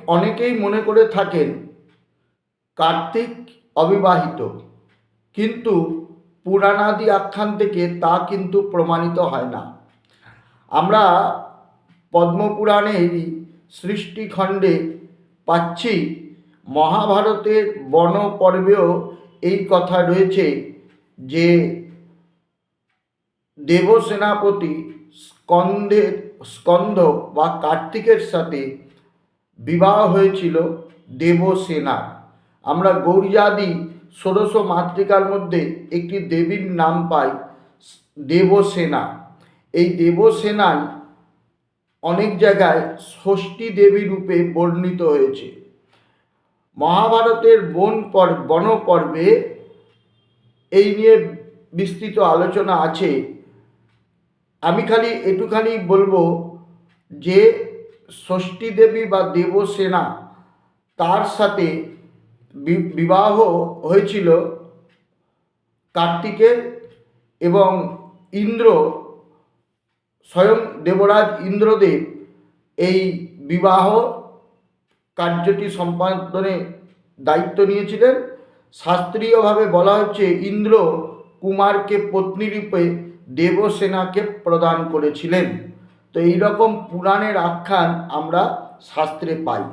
অনেকেই মনে করে থাকেন কার্তিক অবিবাহিত, কিন্তু পুরাণাদি আখ্যান থেকে তা কিন্তু প্রমাণিত হয় না। আমরা পদ্মপুরাণের সৃষ্টিখণ্ডে পাচ্ছি, মহাভারতের বন পর্বেও এই কথা রয়েছে যে দেবসেনাপতি স্কন্দ বা কার্তিকের সাথে বিবাহ হয়েছিল দেবসেনার। আমরা গৌরিয়াদি ষোড়শ মাতৃকার মধ্যে একটি দেবীর নাম পাই দেবসেনা। এই দেবসেনায় অনেক জায়গায় ষষ্ঠী দেবী রূপে বর্ণিত হয়েছে। মহাভারতের বন পর্বে এই নিয়ে বিস্তৃত আলোচনা আছে। আমি খালি একটুখানি বলবো যে ষষ্ঠী দেবী বা দেবসেনা তার সাথে বিবাহ হয়েছিল কার্তিকের, এবং ইন্দ্র স্বয়ং দেবরাজ ইন্দ্রদেব এই বিবাহ কার্যটি সম্পাদনে দায়িত্ব নিয়েছিলেন। শাস্ত্রীয়ভাবে বলা হচ্ছে ইন্দ্র কুমারকে পত্নীরূপে দেবসেনাকে প্রদান করেছিলেন। তো এইরকম পুরাণের আখ্যান আমরা শাস্ত্রে পাই।